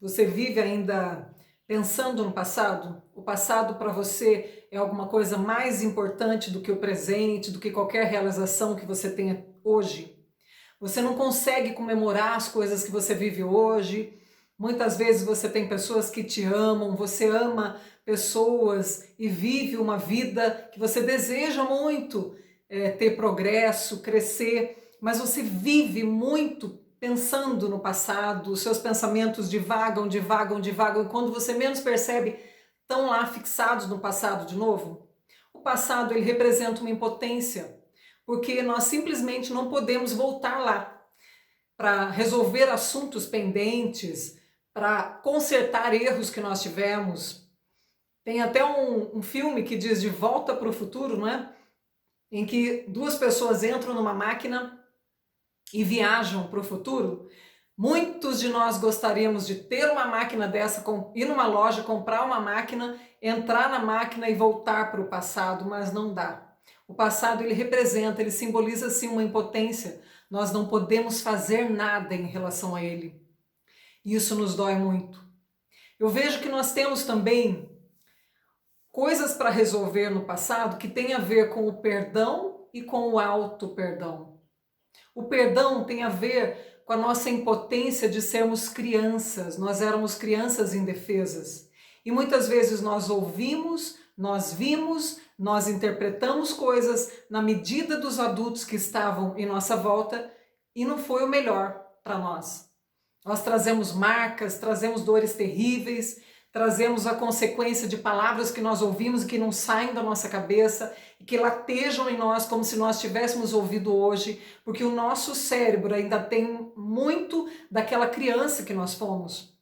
Você vive ainda pensando no passado? O passado para você é alguma coisa mais importante do que o presente, do que qualquer realização que você tenha hoje? Você não consegue comemorar as coisas que você vive hoje. Muitas vezes você tem pessoas que te amam, você ama pessoas e vive uma vida que você deseja muito ter progresso, crescer, mas você vive muito pensando no passado, os seus pensamentos divagam, divagam, divagam, e quando você menos percebe, estão lá fixados no passado de novo. O passado, ele representa uma impotência, porque nós simplesmente não podemos voltar lá para resolver assuntos pendentes, para consertar erros que nós tivemos. Tem até um filme que diz De Volta para o Futuro, não é? Em que duas pessoas entram numa máquina e viajam para o futuro. Muitos de nós gostaríamos de ter uma máquina dessa, ir numa loja, comprar uma máquina, entrar na máquina e voltar para o passado, mas não dá. O passado, ele representa, ele simboliza assim uma impotência. Nós não podemos fazer nada em relação a ele. E isso nos dói muito. Eu vejo que nós temos também coisas para resolver no passado que tem a ver com o perdão e com o auto-perdão. O perdão tem a ver com a nossa impotência de sermos crianças. Nós éramos crianças indefesas. E muitas vezes nós ouvimos, nós vimos, nós interpretamos coisas na medida dos adultos que estavam em nossa volta e não foi o melhor para nós. Nós trazemos marcas, trazemos dores terríveis, trazemos a consequência de palavras que nós ouvimos e que não saem da nossa cabeça e que latejam em nós como se nós tivéssemos ouvido hoje, porque o nosso cérebro ainda tem muito daquela criança que nós fomos.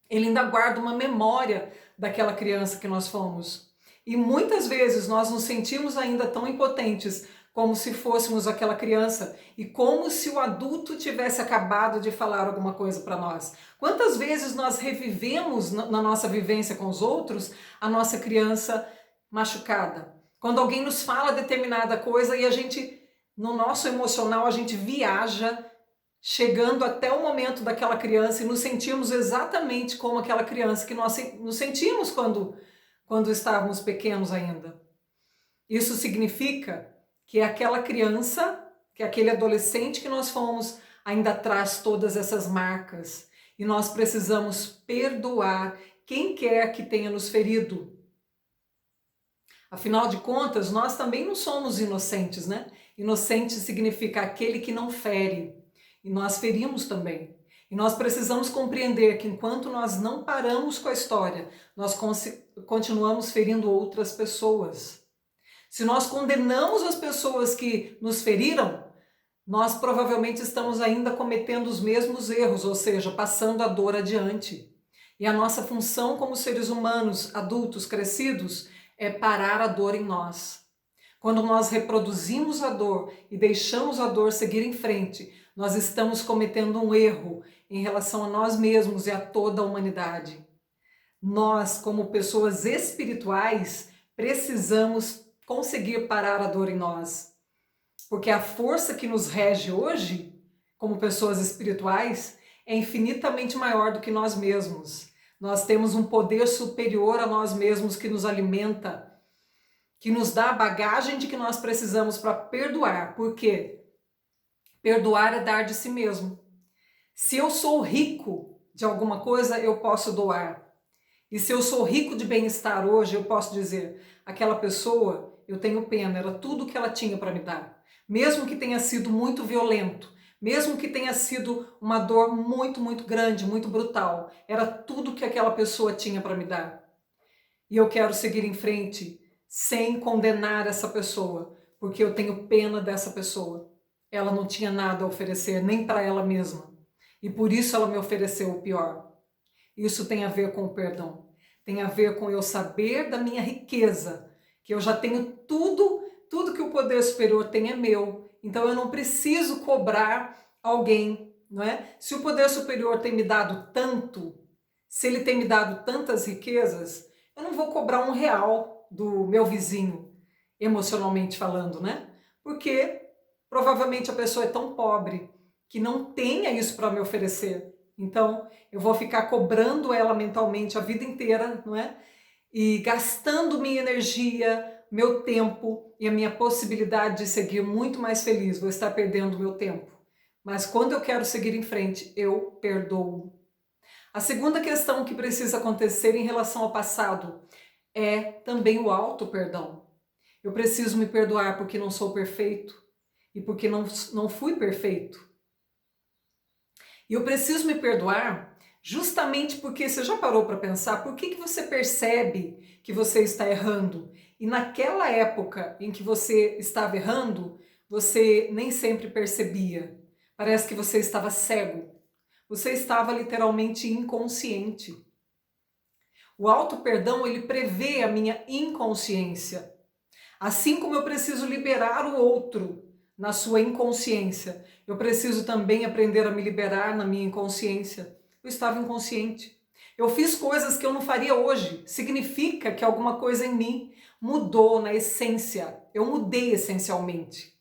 Ele ainda guarda uma memória daquela criança que nós fomos. E muitas vezes nós nos sentimos ainda tão impotentes como se fôssemos aquela criança e como se o adulto tivesse acabado de falar alguma coisa para nós. Quantas vezes nós revivemos na nossa vivência com os outros a nossa criança machucada? Quando alguém nos fala determinada coisa e a gente, no nosso emocional, a gente viaja, chegando até o momento daquela criança e nos sentimos exatamente como aquela criança que nós nos sentimos quando estávamos pequenos ainda. Isso significa que aquela criança, que aquele adolescente que nós fomos, ainda traz todas essas marcas. E nós precisamos perdoar quem quer que tenha nos ferido. Afinal de contas, nós também não somos inocentes, né? Inocente significa aquele que não fere. E nós ferimos também. E nós precisamos compreender que enquanto nós não paramos com a história, nós continuamos ferindo outras pessoas. Se nós condenamos as pessoas que nos feriram, nós provavelmente estamos ainda cometendo os mesmos erros, ou seja, passando a dor adiante. E a nossa função como seres humanos, adultos, crescidos, é parar a dor em nós. Quando nós reproduzimos a dor e deixamos a dor seguir em frente, nós estamos cometendo um erro em relação a nós mesmos e a toda a humanidade. Nós, como pessoas espirituais, precisamos conseguir parar a dor em nós. Porque a força que nos rege hoje, como pessoas espirituais, é infinitamente maior do que nós mesmos. Nós temos um poder superior a nós mesmos que nos alimenta, que nos dá a bagagem de que nós precisamos para perdoar. Por quê? Perdoar é dar de si mesmo. Se eu sou rico de alguma coisa, eu posso doar. E se eu sou rico de bem-estar hoje, eu posso dizer, aquela pessoa, eu tenho pena, era tudo que ela tinha para me dar. Mesmo que tenha sido muito violento, mesmo que tenha sido uma dor muito, muito grande, muito brutal, era tudo que aquela pessoa tinha para me dar. E eu quero seguir em frente sem condenar essa pessoa, porque eu tenho pena dessa pessoa. Ela não tinha nada a oferecer, nem para ela mesma. E por isso ela me ofereceu o pior. Isso tem a ver com o perdão. Tem a ver com eu saber da minha riqueza, que eu já tenho tudo que o poder superior tem é meu. Então eu não preciso cobrar alguém, não é? Se o poder superior tem me dado tanto, se ele tem me dado tantas riquezas, eu não vou cobrar R$ 1 do meu vizinho, emocionalmente falando, né? Porque provavelmente a pessoa é tão pobre que não tenha isso para me oferecer. Então, eu vou ficar cobrando ela mentalmente a vida inteira, não é? E gastando minha energia, meu tempo e a minha possibilidade de seguir muito mais feliz. Vou estar perdendo meu tempo. Mas quando eu quero seguir em frente, eu perdoo. A segunda questão que precisa acontecer em relação ao passado é também o auto-perdão. Eu preciso me perdoar porque não sou perfeito e porque não fui perfeito. E eu preciso me perdoar justamente porque você já parou para pensar por que você percebe que você está errando? E naquela época em que você estava errando, você nem sempre percebia. Parece que você estava cego. Você estava literalmente inconsciente. O auto-perdão, ele prevê a minha inconsciência. Assim como eu preciso liberar o outro na sua inconsciência, eu preciso também aprender a me liberar na minha inconsciência. Eu estava inconsciente. Eu fiz coisas que eu não faria hoje. Significa que alguma coisa em mim mudou na essência. Eu mudei essencialmente.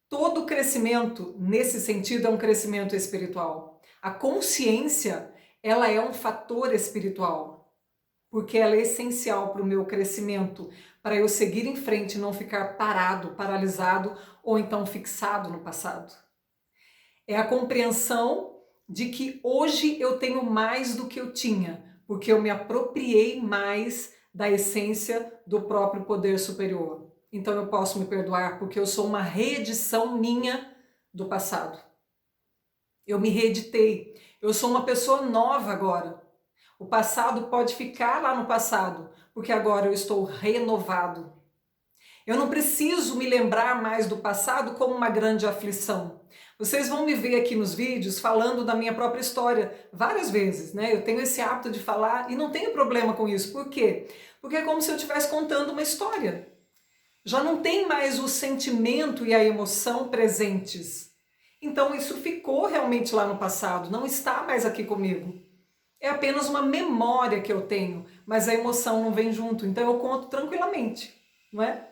Todo crescimento, nesse sentido, é um crescimento espiritual. A consciência, ela é um fator espiritual, porque ela é essencial para o meu crescimento, para eu seguir em frente e não ficar parado, paralisado ou então fixado no passado. É a compreensão de que hoje eu tenho mais do que eu tinha, porque eu me apropriei mais da essência do próprio poder superior. Então eu posso me perdoar porque eu sou uma reedição minha do passado. Eu me reeditei. Eu sou uma pessoa nova agora. O passado pode ficar lá no passado, porque agora eu estou renovado. Eu não preciso me lembrar mais do passado como uma grande aflição. Vocês vão me ver aqui nos vídeos falando da minha própria história várias vezes, né? Eu tenho esse hábito de falar e não tenho problema com isso. Por quê? Porque é como se eu estivesse contando uma história. Já não tem mais o sentimento e a emoção presentes. Então isso ficou realmente lá no passado, não está mais aqui comigo. É apenas uma memória que eu tenho, mas a emoção não vem junto, então eu conto tranquilamente, não é?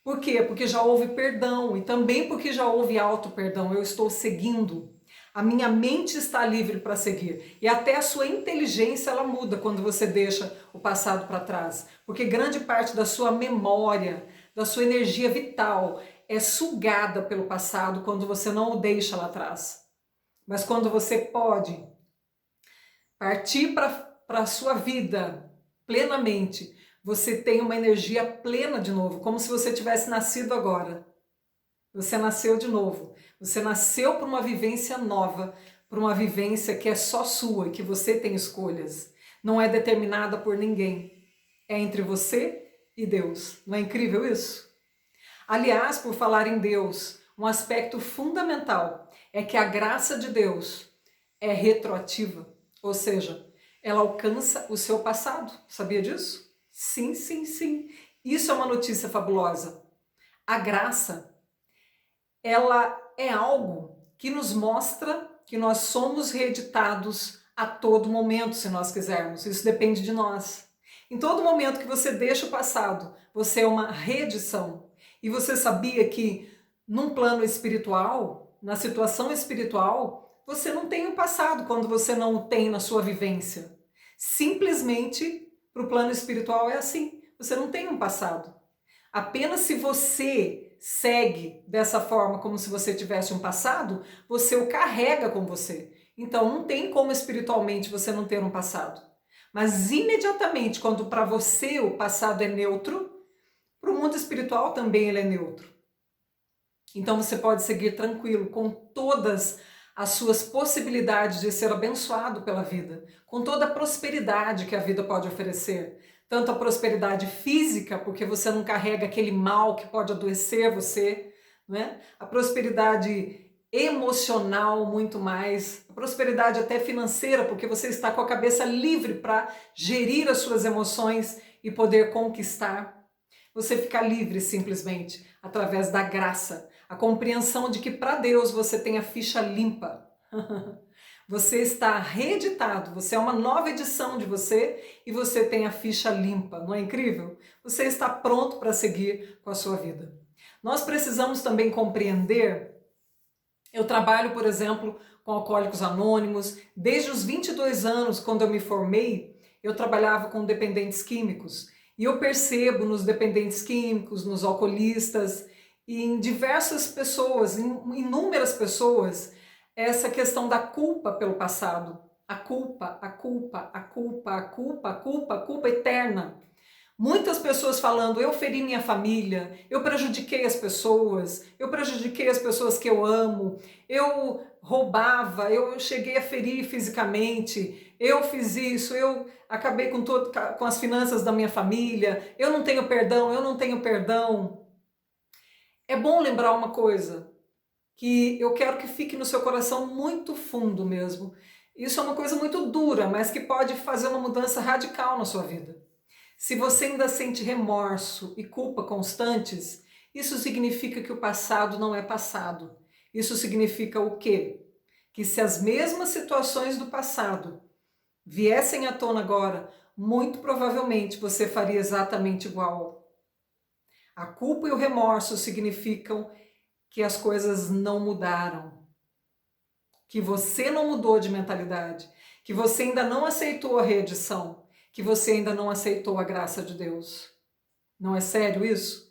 Por quê? Porque já houve perdão e também porque já houve auto-perdão, eu estou seguindo. A minha mente está livre para seguir e até a sua inteligência ela muda quando você deixa o passado para trás, porque grande parte da sua memória, da sua energia vital é sugada pelo passado quando você não o deixa lá atrás. Mas quando você pode partir para a sua vida plenamente, você tem uma energia plena de novo, como se você tivesse nascido agora. Você nasceu de novo. Você nasceu para uma vivência nova, para uma vivência que é só sua e que você tem escolhas. Não é determinada por ninguém. É entre você e Deus. Não é incrível isso? Aliás, por falar em Deus, um aspecto fundamental é que a graça de Deus é retroativa, ou seja, ela alcança o seu passado. Sabia disso? Sim, sim, sim. Isso é uma notícia fabulosa. A graça, ela é algo que nos mostra que nós somos reeditados a todo momento, se nós quisermos. Isso depende de nós. Em todo momento que você deixa o passado, você é uma reedição. E você sabia que num plano espiritual, na situação espiritual, você não tem o passado quando você não o tem na sua vivência. Simplesmente, para o plano espiritual é assim. Você não tem um passado. Apenas se você segue dessa forma como se você tivesse um passado, você o carrega com você. Então não tem como espiritualmente você não ter um passado. Mas imediatamente, quando para você o passado é neutro, para o mundo espiritual também ele é neutro. Então você pode seguir tranquilo com todas as suas possibilidades de ser abençoado pela vida, com toda a prosperidade que a vida pode oferecer. Tanto a prosperidade física, porque você não carrega aquele mal que pode adoecer você, né? A prosperidade emocional muito mais, a prosperidade até financeira, porque você está com a cabeça livre para gerir as suas emoções e poder conquistar. Você fica livre simplesmente através da graça, a compreensão de que para Deus você tem a ficha limpa. Você está reeditado, você é uma nova edição de você e você tem a ficha limpa, não é incrível? Você está pronto para seguir com a sua vida. Nós precisamos também compreender, eu trabalho, por exemplo, com Alcoólicos Anônimos. Desde os 22 anos, quando eu me formei, eu trabalhava com dependentes químicos. E eu percebo nos dependentes químicos, nos alcoolistas e em diversas pessoas, em inúmeras pessoas, essa questão da culpa pelo passado. A culpa, a culpa, a culpa, a culpa, a culpa, a culpa eterna. Muitas pessoas falando, eu feri minha família, eu prejudiquei as pessoas que eu amo, eu roubava, eu cheguei a ferir fisicamente, eu fiz isso, eu acabei com as finanças da minha família, eu não tenho perdão, eu não tenho perdão. É bom lembrar uma coisa, que eu quero que fique no seu coração muito fundo mesmo. Isso é uma coisa muito dura, mas que pode fazer uma mudança radical na sua vida. Se você ainda sente remorso e culpa constantes, isso significa que o passado não é passado. Isso significa o quê? Que se as mesmas situações do passado viessem à tona agora, muito provavelmente você faria exatamente igual. A culpa e o remorso significam que as coisas não mudaram, que você não mudou de mentalidade, que você ainda não aceitou a reedição, que você ainda não aceitou a graça de Deus. Não é sério isso?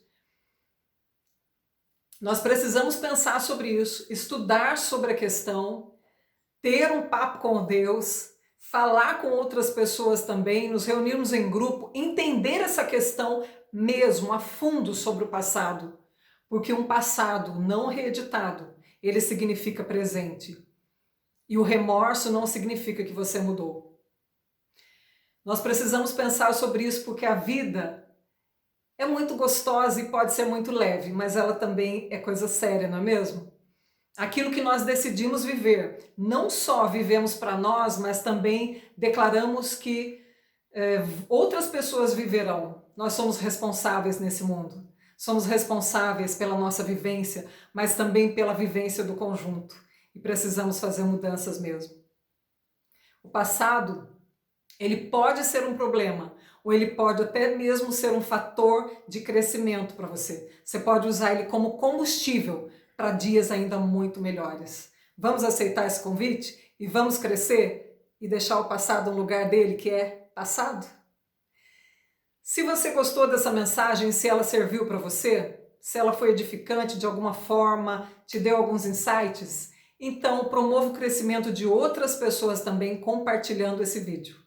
Nós precisamos pensar sobre isso, estudar sobre a questão, ter um papo com Deus, falar com outras pessoas também, nos reunirmos em grupo, entender essa questão mesmo a fundo sobre o passado. Porque um passado não reeditado, ele significa presente. E o remorso não significa que você mudou. Nós precisamos pensar sobre isso porque a vida é muito gostosa e pode ser muito leve, mas ela também é coisa séria, não é mesmo? Aquilo que nós decidimos viver, não só vivemos para nós, mas também declaramos que outras pessoas viverão. Nós somos responsáveis nesse mundo. Somos responsáveis pela nossa vivência, mas também pela vivência do conjunto. E precisamos fazer mudanças mesmo. O passado, ele pode ser um problema, ou ele pode até mesmo ser um fator de crescimento para você. Você pode usar ele como combustível para dias ainda muito melhores. Vamos aceitar esse convite e vamos crescer e deixar o passado no lugar dele, que é passado? Se você gostou dessa mensagem, se ela serviu para você, se ela foi edificante de alguma forma, te deu alguns insights, então promova o crescimento de outras pessoas também compartilhando esse vídeo.